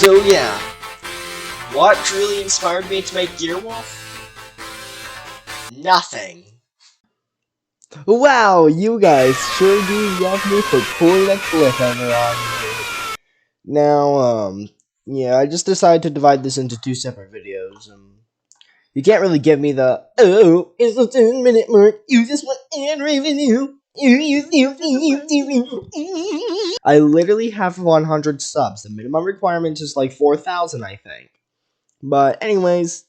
So yeah, what truly inspired me to make Gearwolf? Nothing. Wow, you guys sure do love me for pulling a cliffhanger on me. Now, yeah, I just decided to divide this into two separate videos. You can't really give me the, oh, it's a 10-minute mark, you just want ad revenue. I literally have 100 subs. The minimum requirement is like 4,000, I think. But anyways,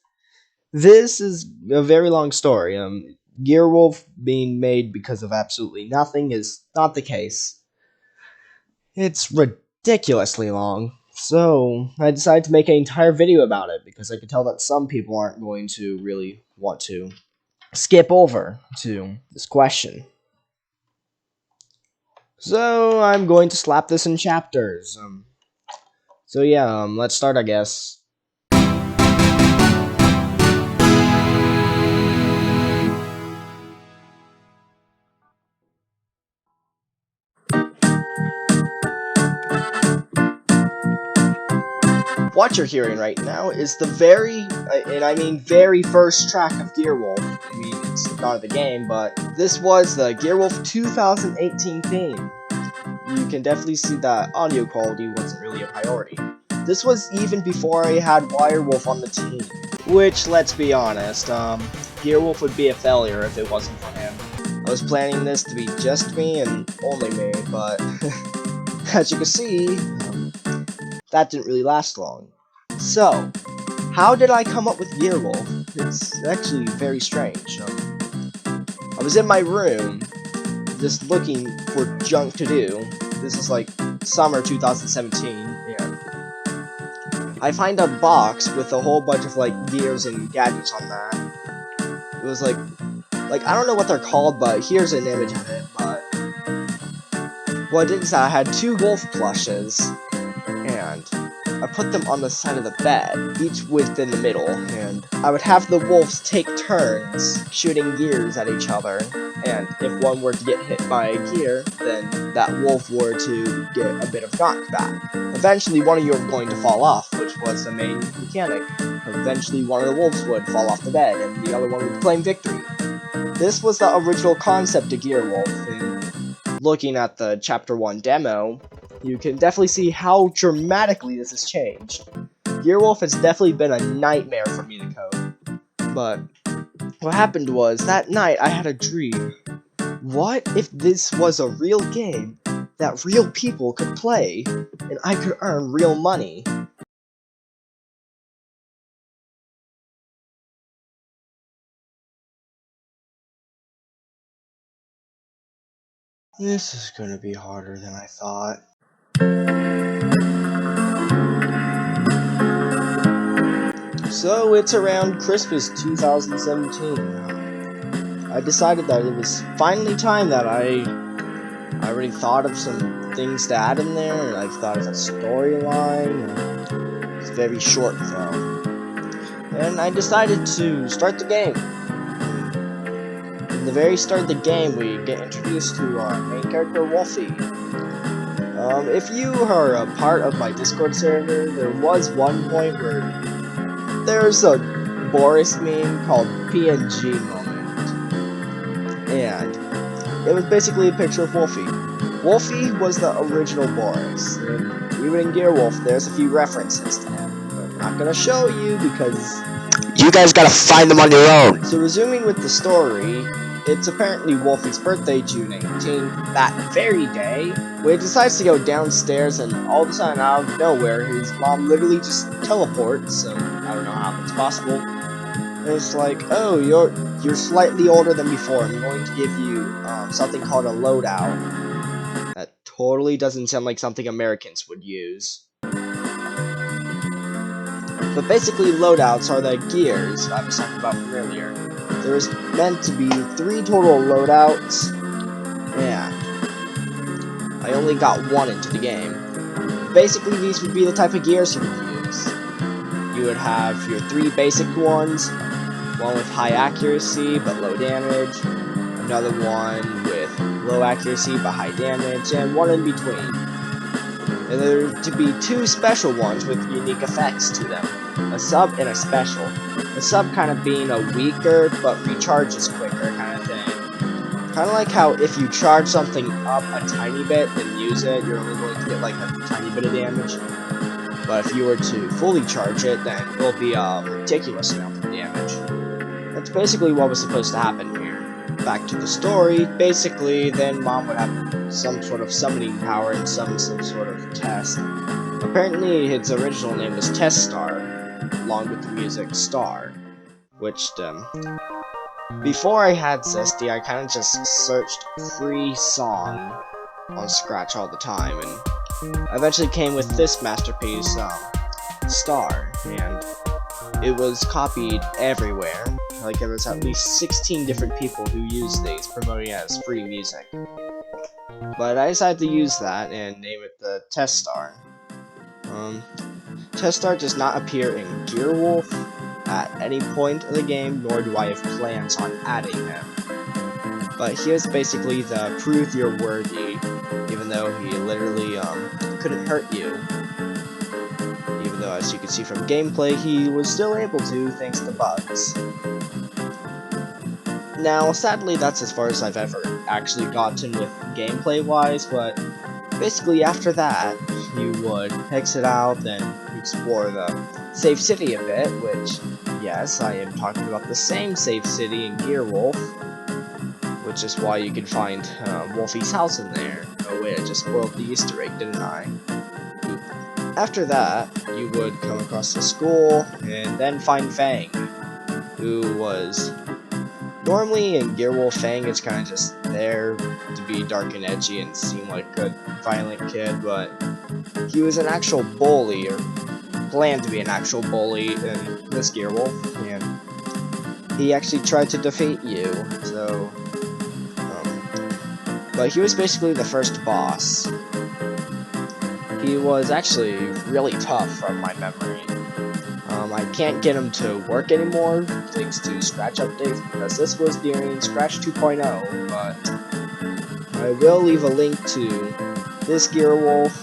this is a very long story. Gearwolf being made because of absolutely nothing is not the case. It's ridiculously long. So, I decided to make an entire video about it because I could tell that some people aren't going to really want to skip over to this question. So, I'm going to slap this in chapters. So yeah, let's start, I guess. What you're hearing right now is the very, and I mean very first track of Gearwolf. I mean, it's not the game, but this was the Gearwolf 2018 theme. You can definitely see that audio quality wasn't really a priority. This was even before I had Wirewolf on the team. Which, let's be honest, Gearwolf would be a failure if it wasn't for him. I was planning this to be just me and only me, but as you can see, that didn't really last long. So, how did I come up with Gearwolf? It's actually very strange. I was in my room, just looking for junk to do. This is like summer 2017, and I find a box with a whole bunch of like gears and gadgets on that. It was like I don't know what they're called, but here's an image of it. But what I did is I had two wolf plushes, and I put them on the side of the bed, each within the middle, and I would have the wolves take turns shooting gears at each other, and if one were to get hit by a gear, then that wolf were to get a bit of knockback. Eventually, one of you were going to fall off, which was the main mechanic. Eventually, one of the wolves would fall off the bed, and the other one would claim victory. This was the original concept of Gearwolf, and looking at the Chapter 1 demo, you can definitely see how dramatically this has changed. Gearwolf has definitely been a nightmare for me to code. But what happened was, that night I had a dream. What if this was a real game that real people could play, and I could earn real money? This is gonna be harder than I thought. So it's around Christmas 2017. I decided that it was finally time that I already thought of some things to add in there, and I've thought of a storyline. It's very short though. And I decided to start the game. In the very start of the game, we get introduced to our main character, Wolfie. If you are a part of my Discord server, there was one point where there's a Boris meme called PNG moment. And it was basically a picture of Wolfie. Wolfie was the original Boris, and even in Gearwolf, there's a few references to him. I'm not gonna show you because you guys gotta find them on your own. So resuming with the story, it's apparently Wolfie's birthday, June 18th. That very day, when he decides to go downstairs, and all of a sudden, out of nowhere, his mom literally just teleports. I don't know how that's possible. And it's like, oh, you're slightly older than before. I'm going to give you something called a loadout. That totally doesn't sound like something Americans would use. But basically, loadouts are the gears I was talking about from earlier. There's meant to be 3 total loadouts, and I only got 1 into the game. Basically, these would be the type of gears you would use. You would have your 3 basic ones, one with high accuracy but low damage, another one with low accuracy but high damage, and one in between. and there to be two special ones with unique effects to them, a sub and a special. The sub kind of being a weaker but recharges quicker kind of thing. Kind of like how if you charge something up a tiny bit and use it, you're only going to get like a tiny bit of damage. But if you were to fully charge it, then it will be a ridiculous amount of damage. That's basically what was supposed to happen here. Back to the story, basically, then Mom would have some sort of summoning power and summon some sort of test. Apparently, its original name was Test Star, along with the music Star, which, before I had Zesty, I kind of just searched free song on Scratch all the time, and I eventually came with this masterpiece, Star, and it was copied everywhere. Like, there was at least 16 different people who used these, promoting it as free music. But I decided to use that and name it the Test Star. Test Star does not appear in Gearwolf at any point of the game, nor do I have plans on adding him. But he is basically the prove you're worthy, even though he literally couldn't hurt you. Even though, as you can see from gameplay, he was still able to thanks to bugs. Now, sadly, that's as far as I've ever actually gotten with gameplay-wise, but basically after that, you would exit out, then explore the safe city a bit, which, yes, I am talking about the same safe city in Gearwolf, which is why you can find Wolfie's house in there. Oh wait, I just spoiled the Easter egg, didn't I? After that, you would come across the school, and then find Fang, who was... Normally in Gearwolf, Fang is kind of just there to be dark and edgy and seem like a violent kid, but he was an actual bully, or planned to be an actual bully in this Gearwolf, and he actually tried to defeat you, so... but he was basically the first boss. He was actually really tough from my memory. I can't get him to work anymore thanks to Scratch updates because this was during Scratch 2.0, but I will leave a link to this Gearwolf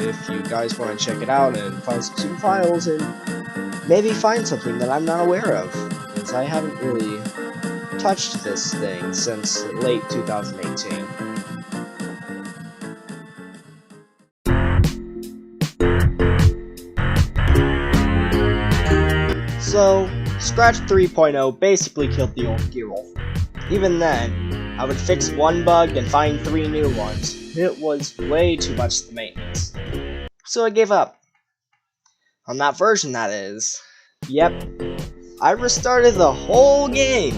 if you guys want to check it out and find some super files and maybe find something that I'm not aware of, because I haven't really touched this thing since late 2018. So, Scratch 3.0 basically killed the old Gearwolf. Even then, I would fix one bug and find 3 new ones. It was way too much to maintenance. So I gave up. On that version, that is. Yep. I restarted the whole game.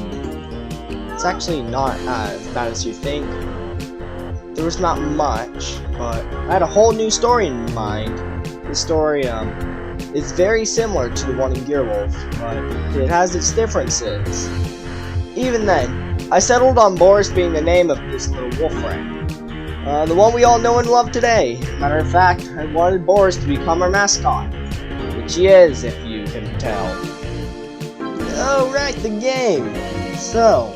It's actually not as bad as you think. There was not much, but I had a whole new story in mind. The story, it's very similar to the one in Gearwolf, but it has its differences. Even then, I settled on Boris being the name of this little wolf friend. The one we all know and love today. Matter of fact, I wanted Boris to become our mascot. Which he is, if you can tell. Oh, right, the game! So,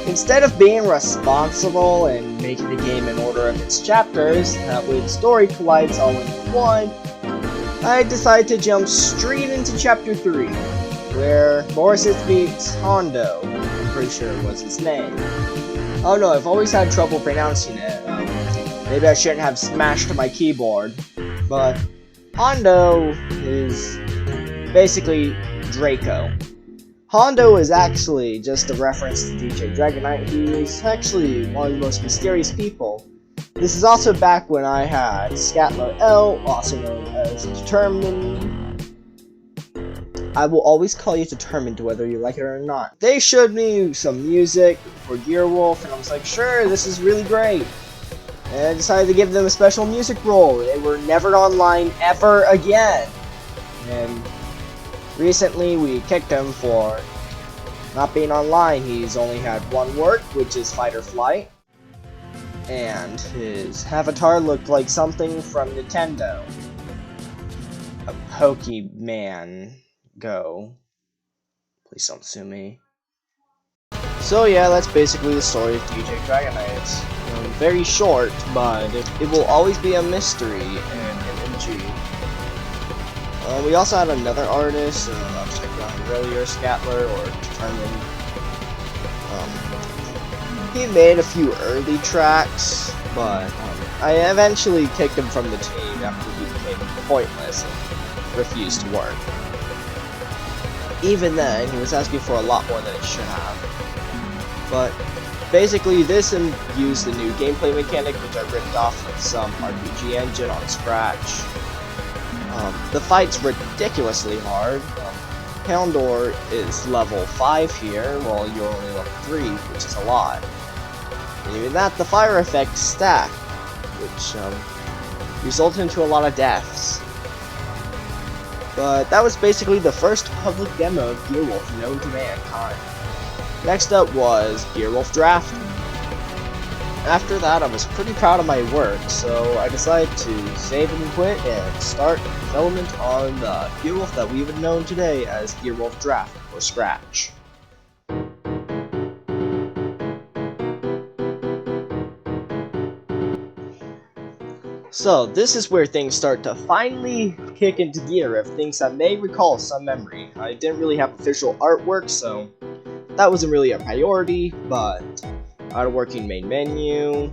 instead of being responsible and making the game in order of its chapters, that way the story collides all into one, I decided to jump straight into Chapter 3, where Boris beats Hondo. I'm pretty sure it was his name. Oh no, I've always had trouble pronouncing it. Maybe I shouldn't have smashed my keyboard. But Hondo is basically Draco. Hondo is actually just a reference to DJ Dragonite, who is actually one of the most mysterious people. This is also back when I had Scatler L, also known as Determined. I will always call you Determined whether you like it or not. They showed me some music for Gearwolf, and I was like, sure, this is really great. And I decided to give them a special music role. They were never online ever again. And recently we kicked him for not being online. He's only had one work, which is Fight or Flight. And his avatar looked like something from Nintendo. A Pokemon Go. Please don't sue me. So yeah, that's basically the story of DJ Dragonite. It's very short, but it will always be a mystery, and We also had another artist, I was checking out earlier, Scatler, or Determined. He made a few early tracks, but I eventually kicked him from the team after he became pointless and refused to work. Even then, he was asking for a lot more than he should have. But basically, this used the new gameplay mechanic, which I ripped off of some RPG engine on Scratch. The fight's ridiculously hard. Houndor is level 5 here, while you're only level 3, which is a lot. And even that, the fire effects stack, which resulted into a lot of deaths. But that was basically the first public demo of Gearwolf known to mankind. Next up was Gearwolf Draft. After that, I was pretty proud of my work, so I decided to save and quit and start development on the Gearwolf that we would know today as Gearwolf Draft, or Scratch. So, this is where things start to finally kick into gear of things that may recall some memory. I didn't really have official artwork, so that wasn't really a priority, but I had a working main menu,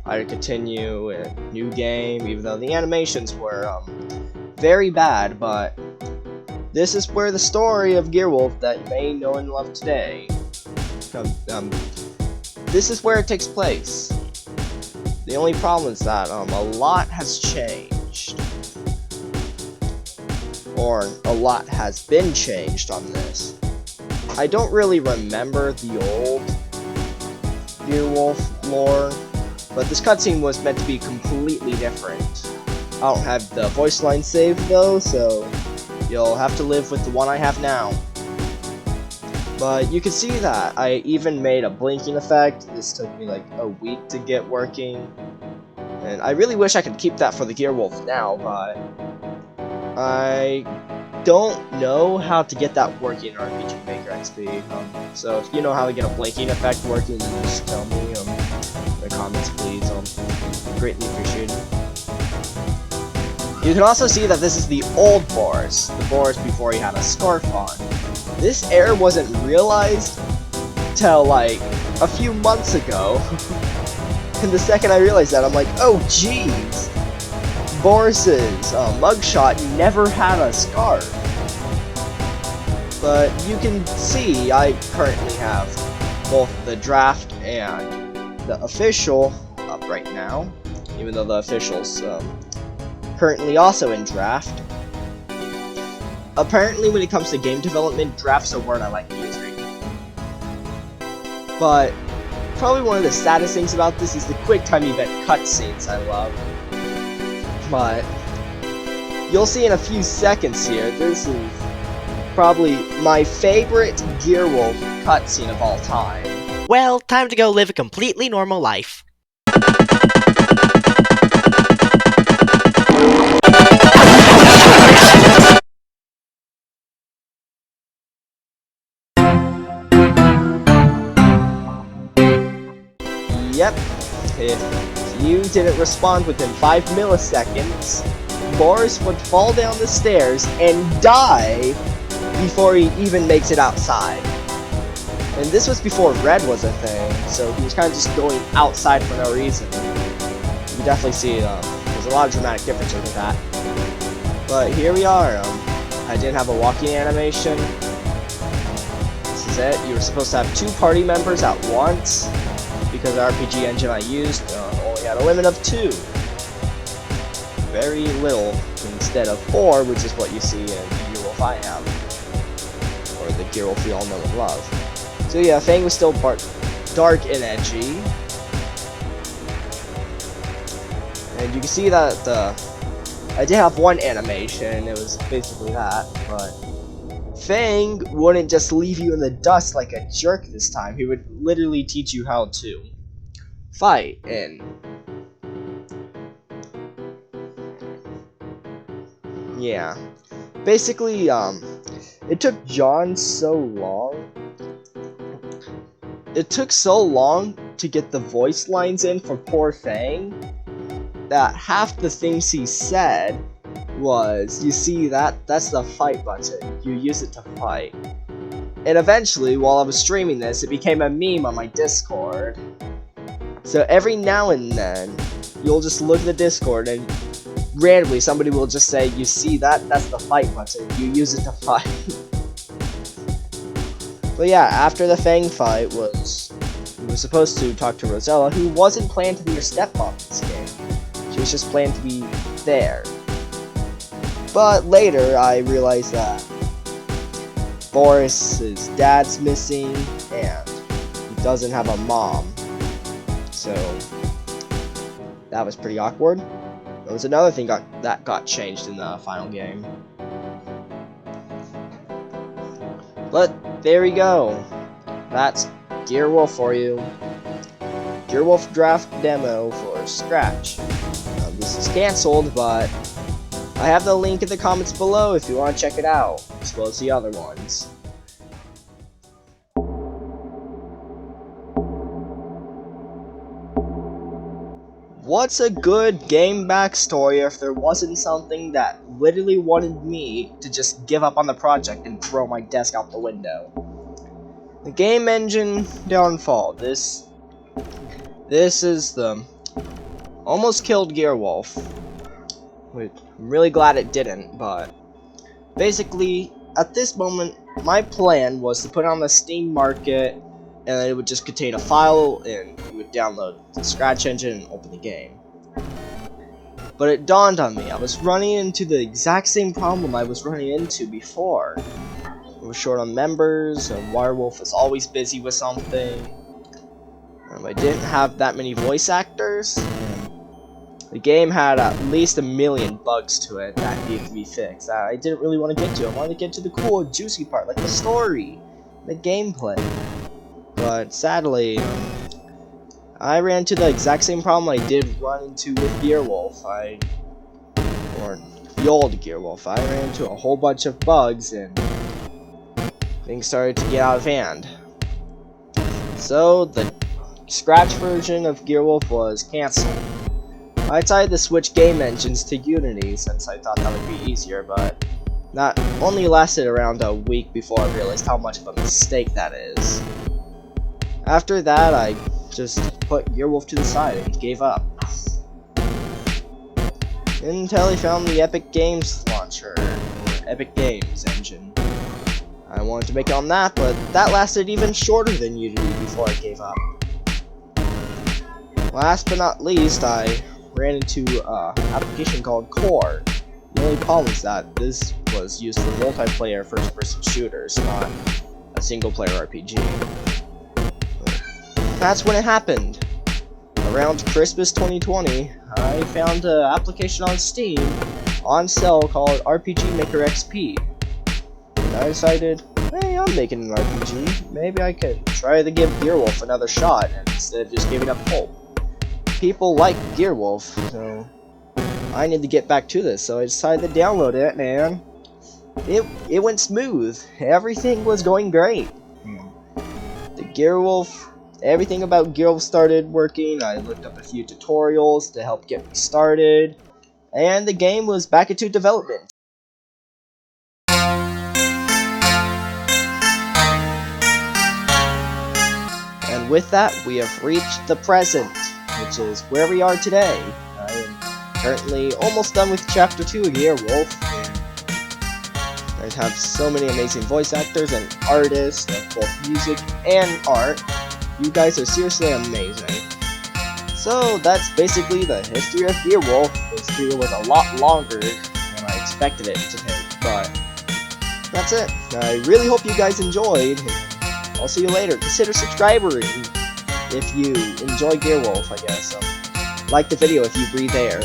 I had to continue a new game, even though the animations were very bad, but this is where the story of Gearwolf that you may know and love today, this is where it takes place. The only problem is that a lot has changed, or a lot has been changed on this. I don't really remember the old Gearwolf lore, but this cutscene was meant to be completely different. I don't have the voice line saved though, so you'll have to live with the one I have now. But you can see that I even made a blinking effect. This took me like a week to get working. And I really wish I could keep that for the Gearwolf now, but I don't know how to get that working in RPG Maker XP. So if you know how to get a blinking effect working, then just tell me in the comments, please. Greatly appreciated. You can also see that this is the old Boris, the Boris before he had a scarf on. This error wasn't realized till like a few months ago. And the second I realized that, I'm like, oh jeez, Boris's mugshot never had a scarf. But you can see I currently have both the draft and the official up right now, even though the official's currently also in draft. Apparently when it comes to game development, draft's a word I like using. But probably one of the saddest things about this is the quick time event cutscenes I love. But you'll see in a few seconds here, this is probably my favorite Gearwolf cutscene of all time. Well, time to go live a completely normal life. Yep, if you didn't respond within 5 milliseconds, Boris would fall down the stairs and die before he even makes it outside. And this was before red was a thing, so he was kind of just going outside for no reason. You definitely see there's a lot of dramatic differences with that. But here we are. I didn't have a walking animation. This is it. You were supposed to have 2 party members at once, because the RPG engine I used only had a limit of 2. Very little instead of 4, which is what you see in the Gearwolf I have, or the Gearwolf we all know and love. So yeah, Fang was still dark and edgy, and you can see that I did have one animation. It was basically that, but Fang wouldn't just leave you in the dust like a jerk this time. He would literally teach you how to fight, and yeah. Basically, it took John so long. It took so long to get the voice lines in for poor Fang that half the things he said was, you see that's the fight button. You use it to fight. And eventually, while I was streaming this, it became a meme on my Discord. So every now and then, you'll just look at the Discord and randomly somebody will just say, you see that's the fight button. You use it to fight. But yeah, after the Fang fight we were supposed to talk to Rosella, who wasn't planned to be your stepmom in this game. She was just planned to be there. But later, I realized that Boris's dad's missing, and he doesn't have a mom. So, that was pretty awkward. There was another thing that got changed in the final game. But, there we go. That's Gearwolf for you. Gearwolf draft demo for Scratch. This is cancelled, but I have the link in the comments below if you want to check it out, as well as the other ones. What's a good game backstory if there wasn't something that literally wanted me to just give up on the project and throw my desk out the window? The game engine downfall. This is the almost killed Gearwolf. I'm really glad it didn't, but basically, at this moment, my plan was to put it on the Steam market, and it would just contain a file, and you would download the Scratch engine and open the game. But it dawned on me, I was running into the exact same problem I was running into before. I was short on members, and Wirewolf was always busy with something. I didn't have that many voice actors. The game had at least 1 million bugs to it that needed to be fixed that I didn't really want to get to. I wanted to get to the cool, juicy part, like the story, the gameplay. But sadly, I ran into the exact same problem I did run into with Gearwolf. Or the old Gearwolf. I ran into a whole bunch of bugs and things started to get out of hand. So the Scratch version of Gearwolf was cancelled. I decided to switch game engines to Unity since I thought that would be easier, but that only lasted around a week before I realized how much of a mistake that is. After that, I just put Gearwolf to the side and gave up. Until I found the Epic Games launcher, or Epic Games engine. I wanted to make it on that, but that lasted even shorter than Unity before I gave up. Last but not least, I ran into an application called Core. The only problem is that this was used for multiplayer first-person shooters, not a single-player RPG. That's when it happened. Around Christmas 2020, I found an application on Steam on sale called RPG Maker XP. And I decided, hey, I'm making an RPG. Maybe I could try to give Gearwolf another shot instead of just giving up hope. People like Gearwolf, so I need to get back to this, so I decided to download it, and it went smooth. Everything was going great. The Gearwolf, everything about Gearwolf started working. I looked up a few tutorials to help get me started, and the game was back into development. And with that, we have reached the present, which is where we are today. I am currently almost done with Chapter 2 of Gearwolf. I have so many amazing voice actors and artists of both music and art. You guys are seriously amazing. So that's basically the history of Gearwolf. This video was a lot longer than I expected it to take, but that's it. I really hope you guys enjoyed. I'll see you later. Consider subscribing if you enjoy Gearwolf, I guess. Like the video if you breathe air.